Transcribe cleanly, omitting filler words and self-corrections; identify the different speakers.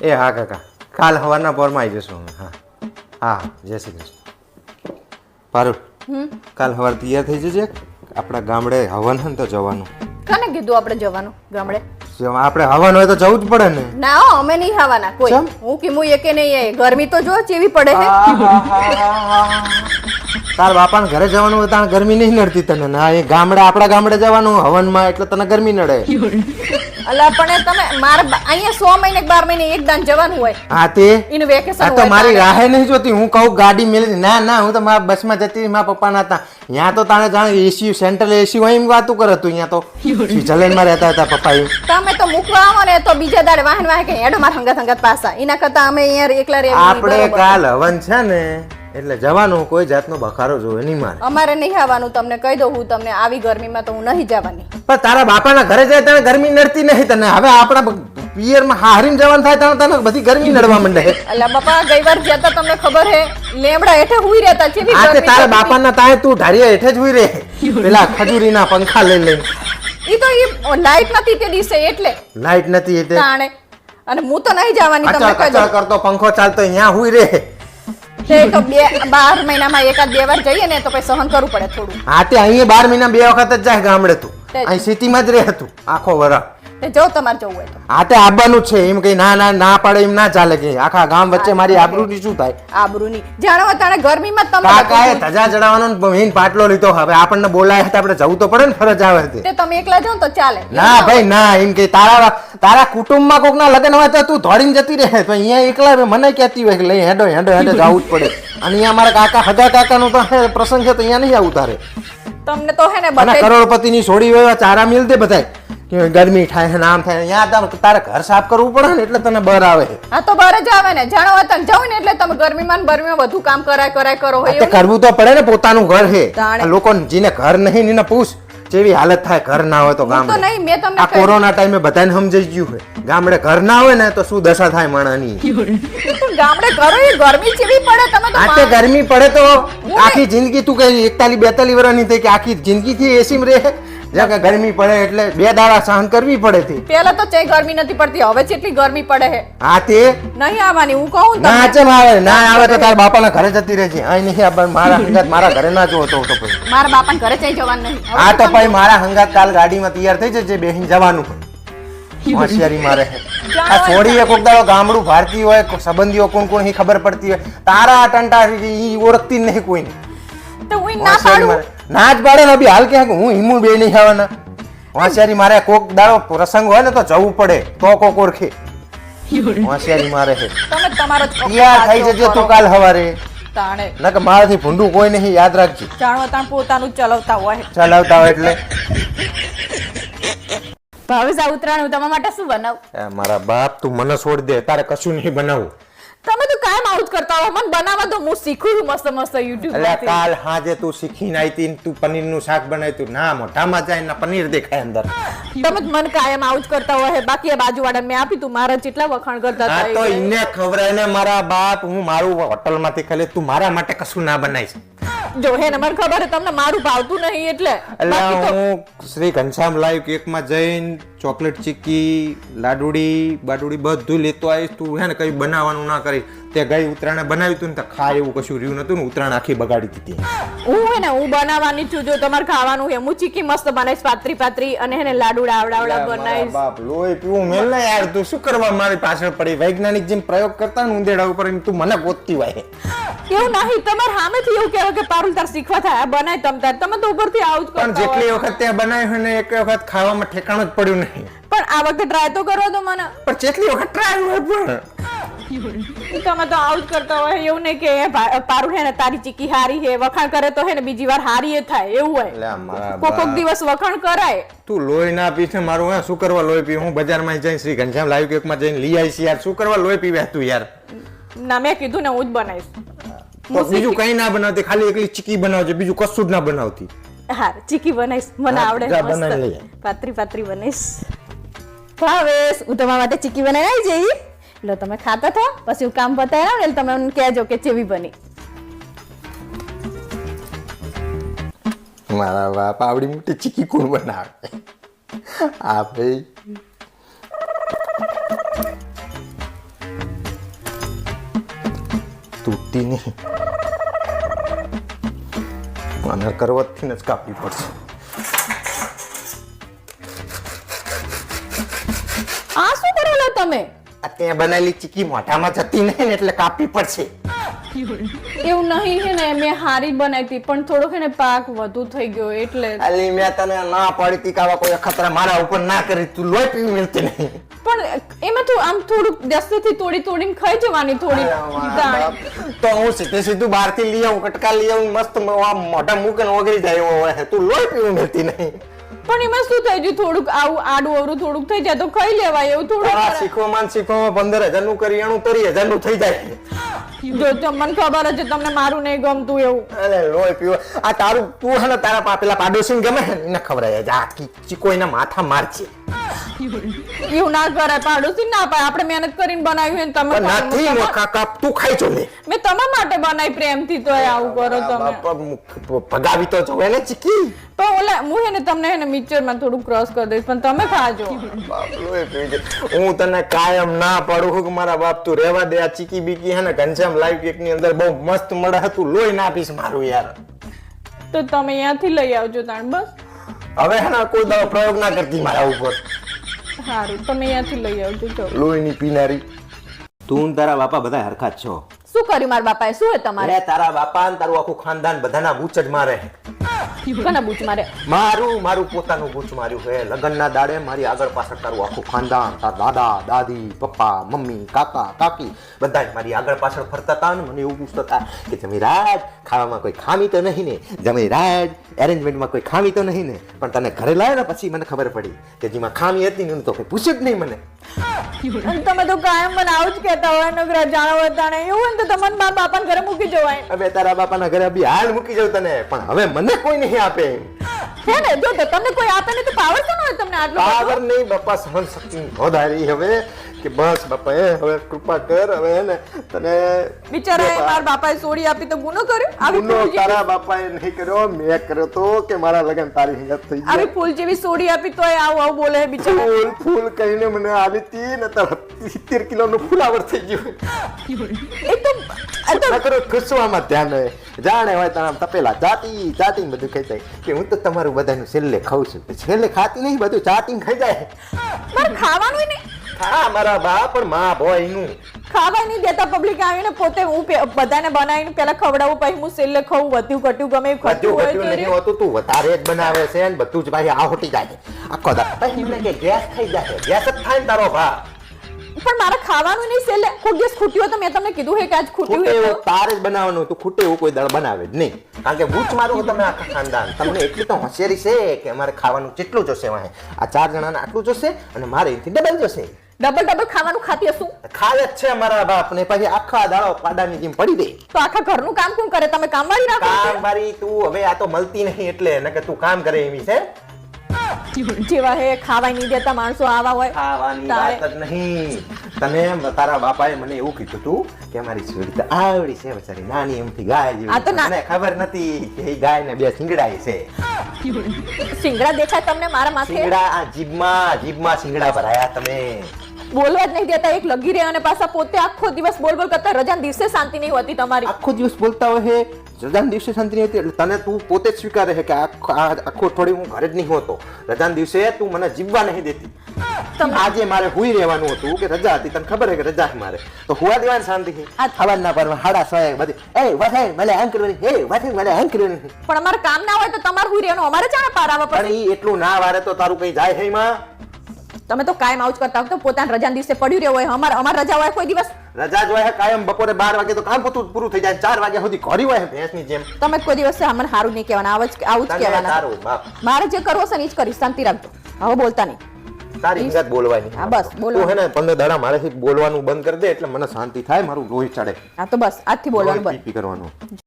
Speaker 1: એ હા કાકા, કાલ સવારના પોરમાં આવી જશું અમે. હા હા, જય શ્રી કૃષ્ણ. પારુલ, કાલ સવાર તૈયાર થઈ જજે. આપણા ગામડે હવન હે ને તો જવાનું.
Speaker 2: કોને કીધું આપણે જવાનું ગામડે?
Speaker 1: આપણે હવન હોય તો જવું જ પડે ને.
Speaker 2: ના હો, અમે નહીં આવવાના કોઈ. હું કીમું એકે નહીં આય. ગરમી તો જો ચેવી પડે છે.
Speaker 1: તાર બાપાને ઘરે જવાનું હોય ત્યાં ગરમી નહીં નડતી તને. ના, એ ગામડે આપણા ગામડે જવાનું હવનમાં એટલે તને ગરમી નડે.
Speaker 2: અલા પણ તમે મારે અહીંયા 100 મહિને 12 મહિને એક દાન જવાનું હોય.
Speaker 1: હા તે
Speaker 2: એનું વેકેશન
Speaker 1: આ તો મારી રાહે નહીં જોતી. હું કહું ગાડી મેલી, ના ના, હું તો મારા બસમાં જતી મારા પપ્પાના હતા. ત્યાં તો તાણે જાણે એસી સેન્ટ્રલ એસી હોય એમ વાતું કરે તું. અહીંયા તો સ્વિટરલેન્ડમાં રહેતા હતા પપ્પા. એમ
Speaker 2: તમે તો મૂકવા આવો ને તો બીજા દાડે વાહન વાહન કે હેડો માર હંગાત હંગાત પાસા. એના કરતા અમે અહીંયા એકલા રહેવું.
Speaker 1: આપણે કાલ હવન છે ને એટલે જવાનું. કોઈ જાતનો બખારો જોવે નહીં મારે.
Speaker 2: અમારે નહીં આવવાનું. તમને કહી દઉં, હું તમને આવી ગરમીમાં તો હું નહીં જવાની.
Speaker 1: પણ તારા બાપાના ઘરે જાય તને ગરમી નડતી નહીં તને. હવે આપણા પિયરમાં હારીને જવાનું થાય તને બધી ગરમી નડવા માંડે.
Speaker 2: અલા બાપા, ગઈ વાર જતા તમને ખબર હે લેમડા હેઠે હુઈ રહેતા છે.
Speaker 1: આ તે તારા બાપાના તાય તું ઢારિયા હેઠે જ હુઈ રહે. પેલા ખજૂરીના પંખા લઈ લઈને.
Speaker 2: ઈ તો ઈ લાઈટ નથી તે દિવસે એટલે.
Speaker 1: લાઈટ નથી એટલે
Speaker 2: તાણે. અને હું તો નહીં જવાની. તમને કહી દઉં,
Speaker 1: કરતો પંખો ચાલતો અહીંયા હુઈ રહે.
Speaker 2: તે તો 12 મહિનામાં એકાદ 2 વાર જઈએ ને તો પછી સહન કરવું પડે થોડું.
Speaker 1: હા તે અહીંયા 12 મહિના 2 વખત જ જાય ગામડે. તું અહીં સિટીમાં જ રહે તું આખો વરા.
Speaker 2: તે જો તમારે જવું હોય તો.
Speaker 1: હા તે આવવાનું છે. એમ કઈ ના ના ના પાડે એમ ના ચાલે. કે આખા ગામ વચ્ચે મારી આબરૂની શું થાય?
Speaker 2: આબરૂની જાણો તાણે ગરમીમાં તમે
Speaker 1: કાકાએ ધજા ચડાવવાનો મેઈન પાટલો લીધો. હવે આપણને બોલાય હતા, આપણે જવું તો પડે ને, ફરજ આવે છે.
Speaker 2: તે તમે એકલા જાવ તો ચાલે.
Speaker 1: ના ભાઈ ના. એમ કે તારા કુટુંબમાં કોકના લગ્ન હોય તો તું ધોડીને જતી રહે. તો અહીંયા એકલા મને કહેતી હોય કે લઈ હેડો હેડો હેડો જવું જ પડે. અને અહીંયા મારા કાકા હગા કાકાનો તો પ્રસંગ છે તો અહીંયા નહીં આવું તારે.
Speaker 2: તમને તો હે ને
Speaker 1: બધા કરોડપતિની છોડી હોય ચારા મિલ દે બધાય. ગરમી થાય નામ થાય. અહીંયા તારે ઘર સાફ કરવું પડે ને એટલે તને બર આવે.
Speaker 2: હા તો બહાર જ આવે ને. જાણો વતન જાવ ને એટલે તમે ગરમીમાં વધુ કામ કરાય કરો હોય.
Speaker 1: કરવું તો પડે ને. પોતાનું ઘર છે. લોકો જેને ઘર નહીં એને પૂછ જેવી હાલત થાય ઘર ના હોય તો. ગામડે
Speaker 2: નહીં, મેં તમને
Speaker 1: આ કોરોના ટાઈમે બધાને સમજાઈ ગયું હોય. ગામડે ઘર ના હોય ને તો શું દશા થાય માણસની.
Speaker 2: ગામડે કરો એ ગરમી ચેવી પડે. તમે તો
Speaker 1: આતે ગરમી પડે તો આખી જિંદગી તું કઈ 41-42 વર્ષની થઈ કે આખી જિંદગી થી એસી માં રહે. જ્યાં ગરમી પડે એટલે 2 દાડા સહન કરવી પડે થી.
Speaker 2: પેલા તો ચઈ ગરમી નથી પડતી, હવે જેટલી ગરમી પડે છે.
Speaker 1: હા તે
Speaker 2: નહીં આવવાની હું કહું.
Speaker 1: ના ચમ આવે. ના આવે તો તારા બાપાના ઘરે જતી રહેજે. અહીં નહીં આવે. મારા હંગાત મારા ઘરે ના જો તો પછી
Speaker 2: મારા બાપાના ઘરે ચઈ જવાનું નહીં.
Speaker 1: હા તો ભાઈ મારા હંગાત કાલ ગાડીમાં તૈયાર થઈ જજે. બેહીને જવાનું. હોશિયારી મારે આ છોડીએ કોક દાડો ગામડું ભારતી હોય, સંબંધીઓ કોણ કોણ એ ખબર પડતી હોય. તારા ટંટા ઈ ઓળખતી જ નહીં કોઈને.
Speaker 2: તો હું ના પાડું.
Speaker 1: ના જ પાડે ને. અભી હાલ કે હું હિમુ બે નહીં આવવાના. હોશિયારી મારે કોક દાડો પ્રસંગ હોય ને તો જવું પડે તો કોક ઓળખે. હોશિયારી મારે છે.
Speaker 2: તમે તમારો
Speaker 1: તૈયાર થઈ જજે તું કાલ સવારે.
Speaker 2: તાણે
Speaker 1: ના કે મારાથી ભૂંડું કોઈ નહીં, યાદ રાખજે.
Speaker 2: જાણો તાણ પોતાનું ચલાવતા હોય.
Speaker 1: ચલાવતા હોય એટલે
Speaker 2: ભાવેશ આ ઉતરાણ હું તમારા માટે શું બનાવું?
Speaker 1: મારા બાપ તું મને છોડ દે. તારે કશું નહીં બનાવું.
Speaker 2: તમે તો કાયમ આવું જ કરતા હો. મને બનાવવા તો હું શીખું છું મસ્ત મસ્ત YouTube
Speaker 1: એટલે કાલ હાજે તું શીખીને આવી તું પનીરનું શાક બનાવ્યું તું. ના મોઢામાં જાય ને પનીર દેખાય અંદર.
Speaker 2: તમે મને કાયમ આવું જ કરતા હોય. બાકી આ બાજુવાળા મેં આપી તું મારા જેટલા વખાણ કરતા હતા.
Speaker 1: હા તો એને ખવરાય ને મારા બાપ. હું મારું હોટલમાંથી ખાલી તું મારા માટે કશું ના બનાવીશ.
Speaker 2: જો હે ને મને ખબર તમને મારું ભાવતું નહીં એટલે.
Speaker 1: હું શ્રી ઘનશ્યામ લાઈવ કેકમાં જઈને ચોકલેટ ચીક્કી લાડુડી બાડુડી બધું લેતો આવીશ. તું હે ને કઈ બનાવવાનું ના કરી. તે ગઈ ઉત્તરાયણે બનાવ્યું તું ને તો ખાય એવું કશું રહ્યું નતું ને. ઉત્તરાયણ આખી બગાડી દીધી.
Speaker 2: હું હે ને હું બનાવવાની છું. જો તમારે ખાવાનું હે હું ચીકી મસ્ત બનાવીશ પાતરી પાતરી અને હે ને લાડુડા આવડાવડા બનાવીશ.
Speaker 1: બાપ લોહી પીવું મેલ ને યાર. તું શું કરવા મારી પાછળ પડી? વૈજ્ઞાનિક જેમ પ્રયોગ કરતા ને ઉંદેડા ઉપર તું મને ગોતતી હોય.
Speaker 2: એવું નહીં. તમારે સામેથી એવું કહેવાય કે પારુલ તાર શીખવા થાય બનાય તમે તો ઉપરથી આવું જ
Speaker 1: પણ જેટલી વખત તે બનાવ્યું હોય ને એક વખત ખાવામાં ઠેકાણું જ પડ્યું નહીં.
Speaker 2: પણ આ વખતે ટ્રાય તો કરો તો મને.
Speaker 1: પણ જેટલી વખત ટ્રાય હોય પણ
Speaker 2: તમે તો આવું જ કરતા હોય. એવું નહીં કે પારુલ હે ને તારી ચીકી હારી હે વખાણ કરે તો હે ને બીજી વાર હારી એ થાય એવું હોય. કોક દિવસ વખાણ કરાય.
Speaker 1: તું લોહી ના પીશે મારું. શું કરવા લોહી પી? હું બજારમાં જઈને શ્રી ઘનશ્યામ લાઈવ કેકમાં જઈને લઈ આવીશ યાર. શું કરવા લોહી પીવે તું યાર?
Speaker 2: ના મેં કીધું ને હું જ બનાવીશ.
Speaker 1: તો બીજું કઈ ના બનાવતી, ખાલી એકલી ચીકી બનાવજે. બીજું કશું જ ના બનાવતી.
Speaker 2: હા ચીકી બનાવીશ. મને આવડે. પાતરી પાતરી બનાવીશ. ભાવેશ હું તમારા માટે ચીકી બનાવી આવી જઈ. એટલે તમે ખાતા થો પછી હું કામ બતાવ્યા ને એટલે તમે મને કહેજો કે કેવી બની.
Speaker 1: મારા બાપ આવડી મોટી ચીકી કોણ બનાવે? આ ભાઈ તૂટતી નહીં. આના કરવતથી જ કાપવી પડશે.
Speaker 2: આ શું કરો છો તમે?
Speaker 1: આ ત્યાં બનાવેલી ચીકી મોઢામાં જતી નહીં ને એટલે કાપવી પડશે.
Speaker 2: એવું નહીં છે ને, મેં હારી બનાવી હતી પણ થોડો છે ને પાક વધુ થઈ ગયો એટલે.
Speaker 1: અલી મેં તને ના પાડી હતી કે આવા કોઈ ખતરા મારા ઉપર ના કરી. તું લોહી પીવી મળતી નહીં.
Speaker 2: પણ એમાં તું આમ થોડુંક દસ્તેથી તોડીને ખાઈ જવાની થોડી દાળ.
Speaker 1: તો હું સીધું બહારથી લઈ આવું, કટકા લઈ આવું, મસ્ત મોઢા મૂકીને ઓગળી જાય એવો હોય. તું લોહી પીવી મળતી નહીં.
Speaker 2: પણ એમાં શું થઈ ગયું, થોડુંક આવું આડું અવરું થોડુંક થઈ જાય તો ખાઈ લેવાય એવું થોડું.
Speaker 1: શીખવામાં 15,000 નું કરિયાણું 30,000 નું થઈ જાય.
Speaker 2: જો તમને ખબર છે તમને મારું નહીં ગમતું એવું.
Speaker 1: અરે લોહી પીવો. આ તારું તું હે ને તારા પેલા પાડોશી ગમે ને એને ખવડાય જા ચીકો એના માથા મારશે.
Speaker 2: એવું ના કરાય, પાડોશી ના પાય. આપણે મહેનત કરીને બનાવ્યું તમે
Speaker 1: નથી તું ખાઈ જો લે.
Speaker 2: મેં તમારા માટે બનાવી પ્રેમથી, તો આવું કરો તમે.
Speaker 1: ભગાવી તો જોવે ને ચીકી.
Speaker 2: પણ ઓલા હું હે ને તમને હે ને મિક્સરમાં થોડું ક્રોસ કરી દઈશ પણ તમે ખાજો.
Speaker 1: હું તને કાયમ ના પાડું કે મારા બાપ તું રહેવા દે. આ ચીકી બીકી હે ને ઘનશ્યામ લાઈવ કેક ની અંદર બહુ મસ્ત મળે હતું. લોહી ના પીશ મારું યાર.
Speaker 2: તો તમે અહીંયાથી લઈ આવજો તાણ બસ.
Speaker 1: હવે હે ને કોઈ દવા પ્રયોગ ના કરતી મારા ઉપર.
Speaker 2: સારું તમે અહીંયાથી લઈ આવજો. જો
Speaker 1: લોહીની પીનારી. તું તારા બાપા બધા હરખા જ છો.
Speaker 2: શું કર્યું મારા બાપાએ? શું હે તમારે?
Speaker 1: તારા બાપા ને તારું આખું ખાનદાન બધાના બૂચ જ મારે.
Speaker 2: કોના બૂચ મારે?
Speaker 1: મારું પોતાનું બૂચ માર્યું છે. લગ્નના દાડે મારી આગળ પાછળ તારું આખું ખાનદાન, તારા દાદા દાદી પપ્પા મમ્મી કાકા કાકી બધા જ મારી આગળ પાછળ ફરતા હતા ને મને એવું પૂછતા હતા કે જમીરાજ ખાવામાં કોઈ ખામી તો નહીં ને? જમીરાજ એરેન્જમેન્ટમાં કોઈ ખામી તો નહીં ને? પણ તને ઘરે લાવ્યો ને પછી મને ખબર પડી કે જેમાં ખામી હતી ને તો કોઈ પૂછ્યું જ નહીં મને.
Speaker 2: તમે તો કાયમ મને આવું જ કહેતા હોય નગરા જાણો હતા ને એવું હોય તો તમને મારા બાપાને ઘરે મૂકી જવાય.
Speaker 1: હવે તારા બાપાના ઘરે બી હાલ મૂકી જાવ તને, પણ હવે મને કોઈ નહીં આપે.
Speaker 2: હે ને જો તો તમને કોઈ આપે ને તો પાવર છે ને તમને આટલો
Speaker 1: પાવર નહીં બાપા, સહન શક્તિ વધારી હવે કે બસ બાપા એ હવે કૃપા કર. હવે હે ને તને
Speaker 2: બિચારા મારા બાપાએ સોડી આપી તો ગુનો કર્યો? આવી
Speaker 1: ગુનો તારા બાપાએ નહીં કર્યો, મેં કર્યો તો કે મારા લગન તારી હિંમત થઈ ગઈ.
Speaker 2: આવી ફૂલ જેવી સોડી આપી તોય આવું બોલે બિચારા.
Speaker 1: ફૂલ કહીને મને આવી હતી ને તો 70 કિલોનું ફુલાવર થઈ ગયું.
Speaker 2: એ તો
Speaker 1: કરો ખુશવામાં ધ્યાન હોય. જાણે હોય તારા તપેલા ચાટી બધું ખાઈ જાય કે હું તો તમારું બધાનું છેલ્લે ખાઉં છું. છેલ્લે ખાતી નહીં, બધું ચાટી ખાઈ જાય.
Speaker 2: મારે ખાવાનું નહીં.
Speaker 1: હા મારા બાપ પણ માં બોય નું
Speaker 2: ખાવા નહીં દેતા. પબ્લિક આવીને પોતે હું બધાને બનાવીને પેલા ખવડાવું પછી હું છેલ્લે ખાવું. વધ્યું ઘટ્યું ગમે એવું ખટ્યું હોય
Speaker 1: નહીં હોતું. તું વધારે જ બનાવે છે ને બધું જ ભાઈ આહોટી જાય આખો દા. પછી મને કે ગેસ થઈ જાય. ગેસ જ થાય ને તારો ભા.
Speaker 2: પણ મારે ખાવાનું નહીં. છેલ્લે કોઈ દિવસ ખૂટ્યું તો મેં તમને કીધું હે કે આજ ખૂટ્યું
Speaker 1: એવું તારે જ બનાવવાનું. તું ખૂટે એવું કોઈ દળ બનાવે જ નહીં. કારણ કે બૂચ મારું તમે આખા ખાનદાન. તમને એટલી તો હોશિયારી છે કે અમારે ખાવાનું જેટલું જોશે વાહે. આ 4 જણાને આટલું જોશે અને મારે એથી ડબલ જોશે.
Speaker 2: ડબલ ખાવાનું ખાતી હશું?
Speaker 1: ખાય જ છે અમારા બાપ ને. પછી આખા દાડો પાડાની જેમ પડી દે.
Speaker 2: તો આખા ઘરનું કામ કોણ કરે? તમે કામવાળી રાખો?
Speaker 1: કામવાળી તું હવે આ તો મળતી નહીં એટલે ને કે તું કામ કરે એવી છે.
Speaker 2: જેવા હે ખાવાય નહીં દેતા માણસો આવા હોય.
Speaker 1: ખાવાની વાત જ નહીં. તને તારા બાપાએ મને એવું કીધું તું કે અમારી છોડી તો આવડી છે બચારી નાની એમથી ગાય જેવી. મને ખબર નથી કે એ ગાય ને 2 સિંગડા છે.
Speaker 2: સિંગડા દેખાય તમને મારા માથે?
Speaker 1: સિંગડા આ જીભમાં સિંગડા ભરાયા તમે.
Speaker 2: બોલવા જ નહીં દેતા. એક લગી રહ્યા અને પાછા પોતે આખો દિવસ બોલ કરતા. રજાના દિવસે શાંતિ નહીં હોતી તમારી. આખો દિવસ બોલતા હોય. રજાના દિવસે શાંતિ નહીં હોતી એટલે તને તું પોતે જ સ્વીકારે છે કે આખો થોડી હું ઘરે જ નહીં હોતો. રજાના દિવસે તું મને જીવવા નહીં દેતી. આજે મારે હુઈ રહેવાનું હતું કે રજા હતી. તને ખબર છે કે રજા મારે તો હુવા દેવાની શાંતિ. ખાવાના પર 6:30 બધી એ વાથે મને આમ કરવાની, એ વાથે મને આમ કરવાની. પણ અમારે કામ ના હોય તો તમારે હુઈ રહેવાનું, અમારે ચાને પાર આવે. પણ એટલું ના વારે તો તારું કઈ જાય છે એમાં. તમે તો કાયમ આવું જ કરતા હો. પોતાના રજાના દિવસે પડ્યું રહ્યો હોય. અમાર રજા હોય કોઈ દિવસ? રજા જ હોય કાયમ. બપોરે 12 વાગે તો કામ પૂરું થઈ જાય. 4 વાગ્યા સુધી ઘરી હોય ભેંસની જેમ. તમે કોઈ દિવસ અમને સારું નહીં કહેવાના. આવું જ કહેવાના. મારે જે કરવો છે ને એ જ કરીશ. શાંતિ રાખજો. હવે બોલતા નહીં. તારી હિંમત બોલવાની. હા બસ બોલો. તું હે ને 15 દાડા મારેથી બોલવાનું બંધ કરી દે એટલે મને શાંતિ થાય. મારું લોહી ચડે. હા તો બસ આજથી બોલવાનું બંધ કરવાનું.